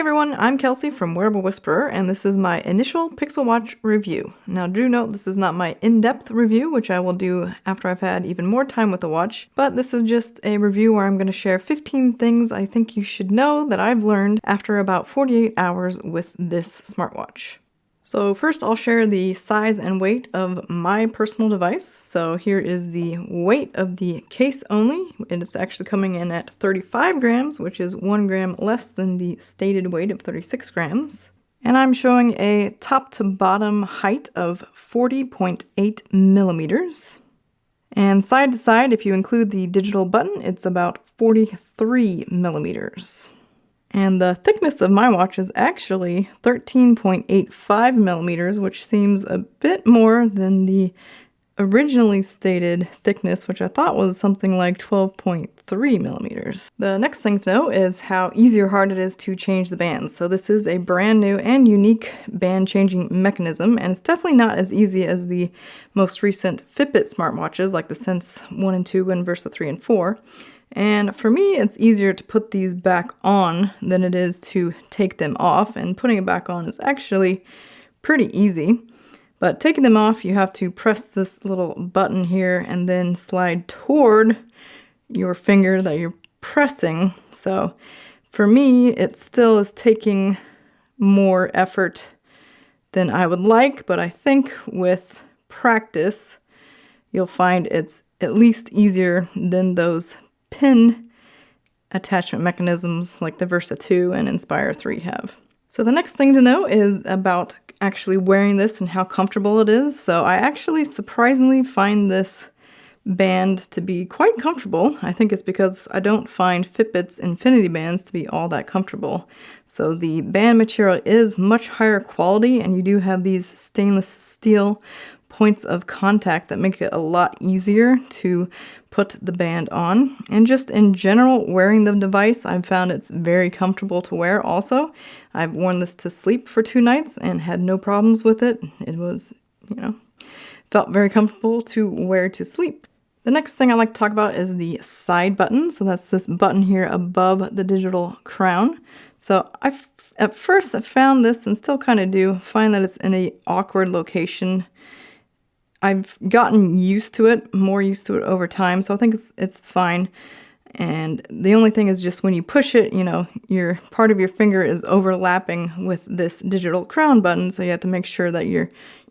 everyone, I'm Kelsey from Wearable Whisperer, and this is my initial Pixel Watch review. Now do note this is not my in-depth review, which I will do after I've had even more time with the watch, but this is just a review where I'm going to share 15 things I think you should know that I've learned after about 48 hours with this smartwatch. So first I'll share the size and weight of my personal device. So here is the weight of the case only. It is actually coming in at 35 grams, which is 1 gram less than the stated weight of 36 grams. And I'm showing a top to bottom height of 40.8 millimeters. And side to side, if you include the digital button, it's about 43 millimeters. And the thickness of my watch is actually 13.85 millimeters, which seems a bit more than the originally stated thickness, which I thought was something like 12.3 millimeters. The next thing to know is how easy or hard it is to change the bands. So this is a brand new and unique band changing mechanism, and it's definitely not as easy as the most recent Fitbit smartwatches like the Sense 1 and 2 and Versa 3 and 4. And for me, it's easier to put these back on than it is to take them off, and putting it back on is actually pretty easy. But taking them off, you have to press this little button here and then slide toward your finger that you're pressing. So for me, it still is taking more effort than I would like, but I think with practice, you'll find it's at least easier than those pin attachment mechanisms like the Versa 2 and Inspire 3 have. So the next thing to know is about actually wearing this and how comfortable it is. So I actually surprisingly find this band to be quite comfortable. I think it's because I don't find Fitbit's Infinity bands to be all that comfortable. So the band material is much higher quality, and you do have these stainless steel points of contact that make it a lot easier to put the band on. And just in general, wearing the device, I've found it's very comfortable to wear also. I've worn this to sleep for 2 nights and had no problems with it. It was, felt very comfortable to wear to sleep. The next thing I like to talk about is the side button. So that's this button here above the digital crown. So at first I found this, and still kind of do, find that it's in an awkward location. I've gotten used to it, more used to it over time, so I think it's fine. And the only thing is just when you push it, your part of your finger is overlapping with this digital crown button, so you have to make sure that you're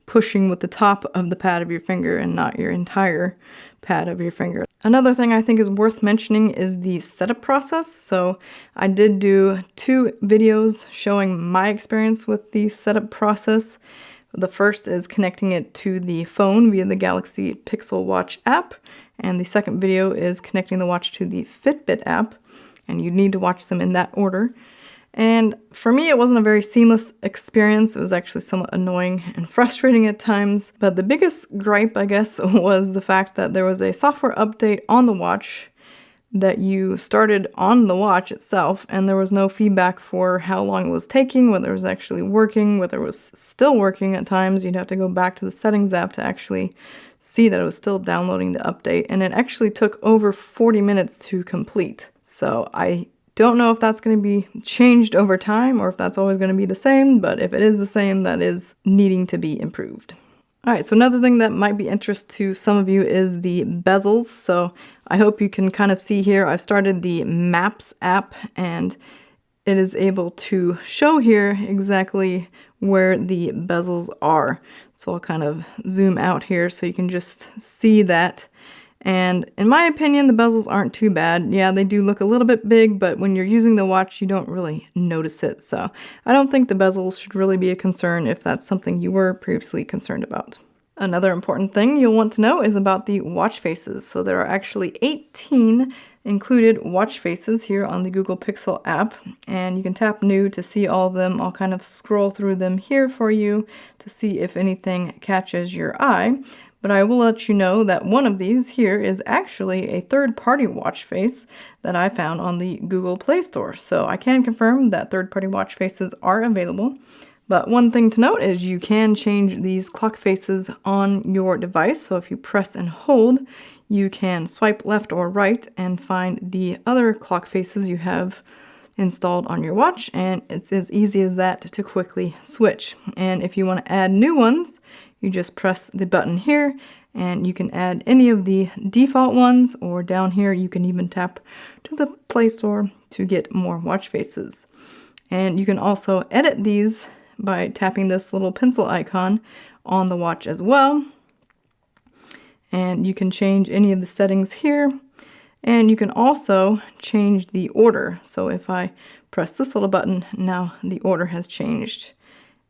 pushing with the top of the pad of your finger and not your entire pad of your finger. Another thing I think is worth mentioning is the setup process. So I did do 2 videos showing my experience with the setup process. The first is connecting it to the phone via the Galaxy Pixel Watch app, and the second video is connecting the watch to the Fitbit app, and you need to watch them in that order. And for me, it wasn't a very seamless experience. It was actually somewhat annoying and frustrating at times, but the biggest gripe, I guess, was the fact that there was a software update on the watch that you started on the watch itself, and there was no feedback for how long it was taking, whether it was actually working, whether it was still working at times. You'd have to go back to the settings app to actually see that it was still downloading the update, and it actually took over 40 minutes to complete. So I don't know if that's going to be changed over time or if that's always going to be the same, but if it is the same, that is needing to be improved. Alright, so another thing that might be interest to some of you is the bezels. So I hope you can kind of see here, I've started the Maps app, and it is able to show here exactly where the bezels are. So I'll kind of zoom out here so you can just see that. And in my opinion, the bezels aren't too bad. Yeah, they do look a little bit big, but when you're using the watch, you don't really notice it. So I don't think the bezels should really be a concern if that's something you were previously concerned about. Another important thing you'll want to know is about the watch faces. So there are actually 18 included watch faces here on the Google Pixel app, and you can tap New to see all of them. I'll kind of scroll through them here for you to see if anything catches your eye. But I will let you know that one of these here is actually a third-party watch face that I found on the Google Play Store. So I can confirm that third-party watch faces are available. But one thing to note is you can change these clock faces on your device. So if you press and hold, you can swipe left or right and find the other clock faces you have installed on your watch, and it's as easy as that to quickly switch. And if you want to add new ones, you just press the button here and you can add any of the default ones, or down here you can even tap to the Play Store to get more watch faces. And you can also edit these by tapping this little pencil icon on the watch as well. And you can change any of the settings here. And you can also change the order. So if I press this little button, now the order has changed,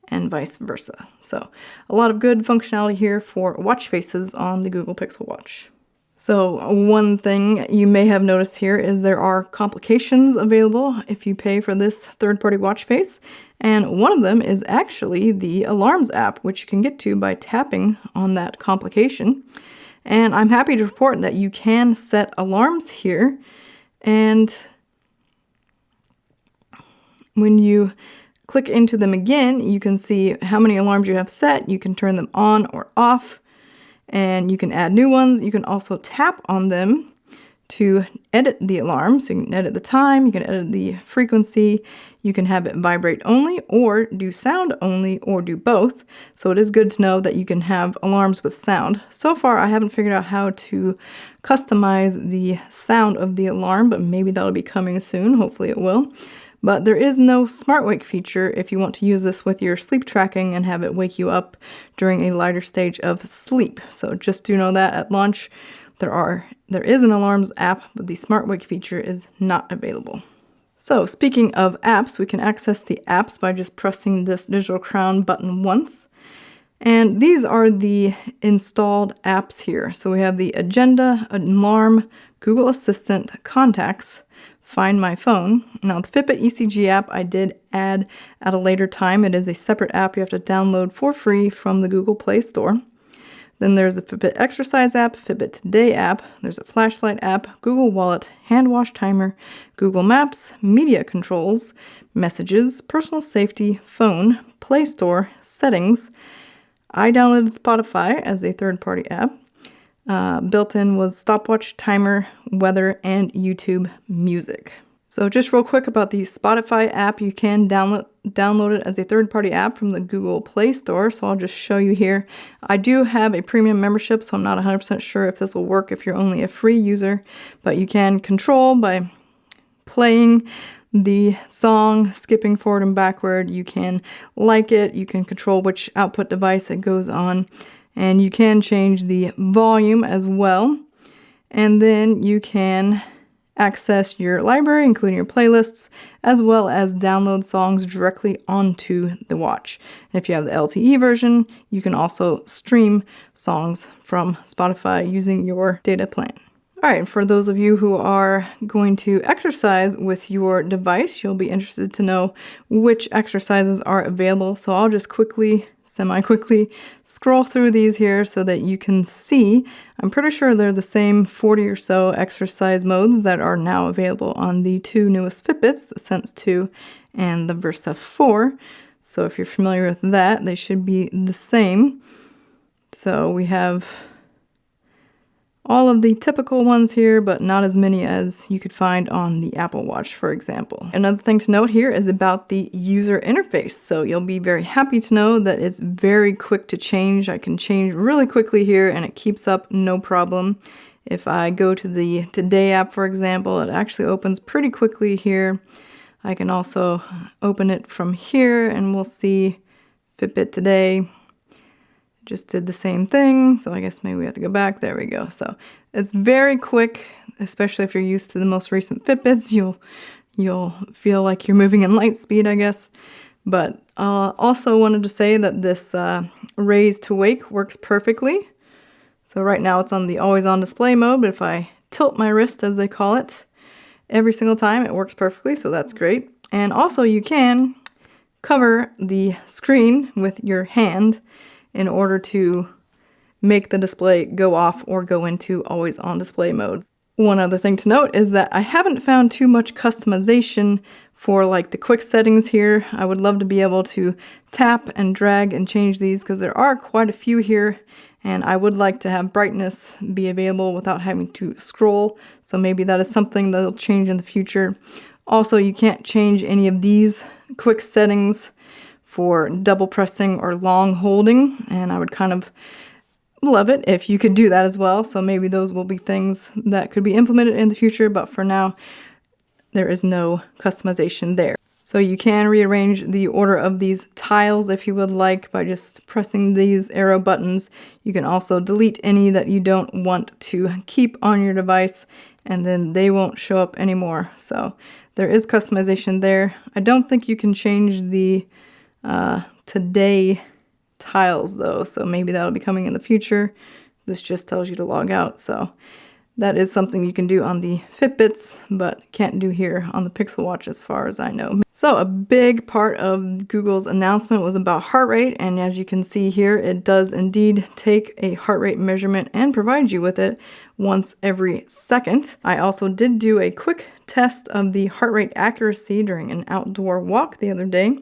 and vice versa. So a lot of good functionality here for watch faces on the Google Pixel Watch. So one thing you may have noticed here is there are complications available if you pay for this third-party watch face. And one of them is actually the Alarms app, which you can get to by tapping on that complication. And I'm happy to report that you can set alarms here. And when you click into them again, you can see how many alarms you have set. You can turn them on or off, and you can add new ones. You can also tap on them to edit the alarm. So you can edit the time, you can edit the frequency, you can have it vibrate only, or do sound only, or do both. So it is good to know that you can have alarms with sound. So far, I haven't figured out how to customize the sound of the alarm, but maybe that'll be coming soon. Hopefully it will. But there is no smart wake feature if you want to use this with your sleep tracking and have it wake you up during a lighter stage of sleep. So just do know that at launch, there is an alarms app, but the smart wake feature is not available. So speaking of apps, we can access the apps by just pressing this digital crown button once. And these are the installed apps here. So we have the Agenda, Alarm, Google Assistant, Contacts, Find My Phone. Now the Fitbit ECG app I did add at a later time. It is a separate app you have to download for free from the Google Play Store. Then there's the Fitbit Exercise app, Fitbit Today app, there's a flashlight app, Google Wallet, hand wash timer, Google Maps, media controls, messages, personal safety, phone, Play Store, settings. I downloaded Spotify as a third-party app. Built in was stopwatch, timer, weather, and YouTube music. So just real quick about the Spotify app, you can download it as a third-party app from the Google Play Store, so I'll just show you here. I do have a premium membership, so I'm not 100% sure if this will work if you're only a free user, but you can control by playing the song, skipping forward and backward. You can like it, you can control which output device it goes on, and you can change the volume as well. And then you can access your library, including your playlists, as well as download songs directly onto the watch. And if you have the LTE version, you can also stream songs from Spotify using your data plan. All right, for those of you who are going to exercise with your device, you'll be interested to know which exercises are available. So I'll just semi-quickly scroll through these here so that you can see. I'm pretty sure they're the same 40 or so exercise modes that are now available on the two newest Fitbits, the Sense 2 and the Versa 4. So if you're familiar with that, they should be the same. So we have all of the typical ones here, but not as many as you could find on the Apple Watch, for example. Another thing to note here is about the user interface. So you'll be very happy to know that it's very quick to change. I can change really quickly here and it keeps up no problem. If I go to the Today app, for example, it actually opens pretty quickly here. I can also open it from here and we'll see Fitbit Today. Just did the same thing, so I guess maybe we have to go back. There we go. So it's very quick, especially if you're used to the most recent Fitbits. You'll feel like you're moving in light speed, I guess. But also wanted to say that this raise to wake works perfectly. So right now it's on the always on display mode, but if I tilt my wrist, as they call it, every single time it works perfectly, so that's great. And also you can cover the screen with your hand in order to make the display go off or go into always on display modes. One other thing to note is that I haven't found too much customization for like the quick settings here. I would love to be able to tap and drag and change these because there are quite a few here, and I would like to have brightness be available without having to scroll. So maybe that is something that'll change in the future. Also, you can't change any of these quick settings for double pressing or long holding, and I would kind of love it if you could do that as well. So maybe those will be things that could be implemented in the future, but for now, there is no customization there. So you can rearrange the order of these tiles if you would like by just pressing these arrow buttons. You can also delete any that you don't want to keep on your device, and then they won't show up anymore. So there is customization there. I don't think you can change the today tiles though, so maybe that'll be coming in the future. This just tells you to log out, so that is something you can do on the Fitbits, but can't do here on the Pixel Watch as far as I know. So a big part of Google's announcement was about heart rate, and as you can see here, it does indeed take a heart rate measurement and provide you with it once every second. I also did do a quick test of the heart rate accuracy during an outdoor walk the other day,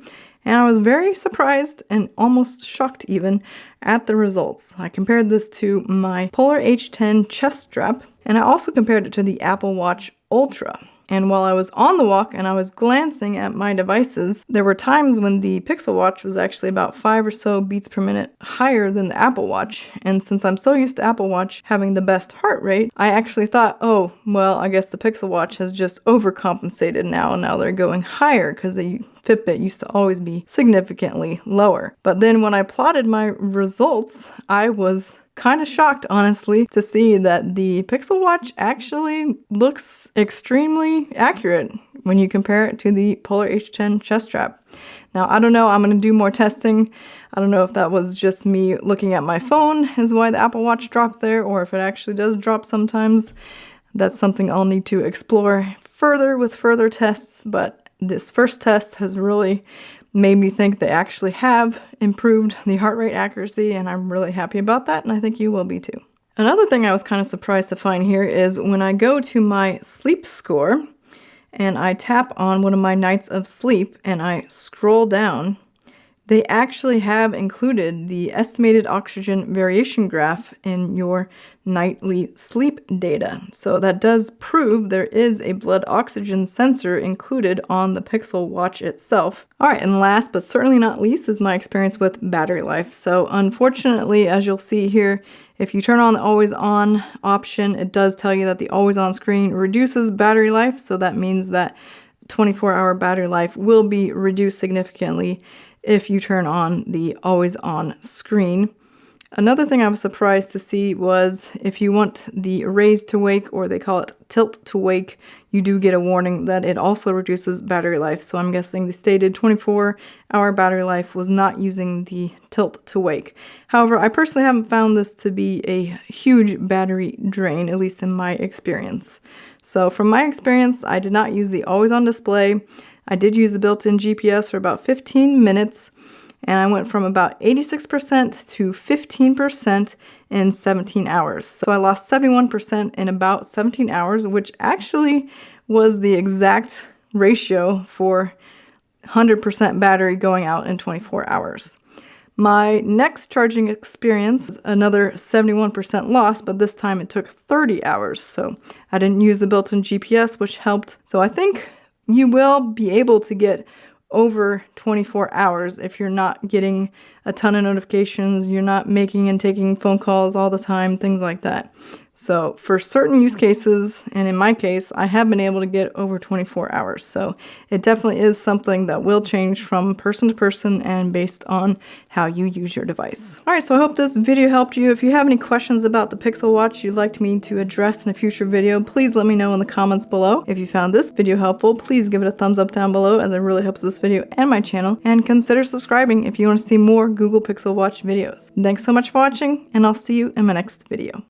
and I was very surprised and almost shocked even at the results. I compared this to my Polar H10 chest strap, and I also compared it to the Apple Watch Ultra. And while I was on the walk and I was glancing at my devices, there were times when the Pixel Watch was actually about 5 or so beats per minute higher than the Apple Watch. And since I'm so used to Apple Watch having the best heart rate, I actually thought, oh, well, I guess the Pixel Watch has just overcompensated now. Now they're going higher because the Fitbit used to always be significantly lower. But then when I plotted my results, I was kind of shocked, honestly, to see that the Pixel Watch actually looks extremely accurate when you compare it to the Polar H10 chest strap. Now, I don't know, I'm going to do more testing. I don't know if that was just me looking at my phone is why the Apple Watch dropped there, or if it actually does drop sometimes. That's something I'll need to explore further with further tests, but this first test has really made me think they actually have improved the heart rate accuracy, and I'm really happy about that, and I think you will be too. Another thing I was kind of surprised to find here is when I go to my sleep score and I tap on one of my nights of sleep and I scroll down, they actually have included the estimated oxygen variation graph in your nightly sleep data. So that does prove there is a blood oxygen sensor included on the Pixel Watch itself. All right, and last but certainly not least is my experience with battery life. So unfortunately, as you'll see here, if you turn on the always on option, it does tell you that the always on screen reduces battery life. So that means that 24-hour battery life will be reduced significantly if you turn on the always on screen. Another thing I was surprised to see was if you want the raise to wake, or they call it tilt to wake, you do get a warning that it also reduces battery life. So I'm guessing the stated 24-hour battery life was not using the tilt to wake. However, I personally haven't found this to be a huge battery drain, at least in my experience. So from my experience, I did not use the always on display. I did use the built-in GPS for about 15 minutes, and I went from about 86% to 15% in 17 hours. So I lost 71% in about 17 hours, which actually was the exact ratio for 100% battery going out in 24 hours. My next charging experience, another 71% loss, but this time it took 30 hours. So I didn't use the built-in GPS, which helped. So I think you will be able to get over 24 hours if you're not getting a ton of notifications, you're not making and taking phone calls all the time, things like that. So for certain use cases, and in my case, I have been able to get over 24 hours. So it definitely is something that will change from person to person and based on how you use your device. All right, so I hope this video helped you. If you have any questions about the Pixel Watch you'd like me to address in a future video, please let me know in the comments below. If you found this video helpful, please give it a thumbs up down below, as it really helps this video and my channel. And consider subscribing if you want to see more Google Pixel Watch videos. Thanks so much for watching, and I'll see you in my next video.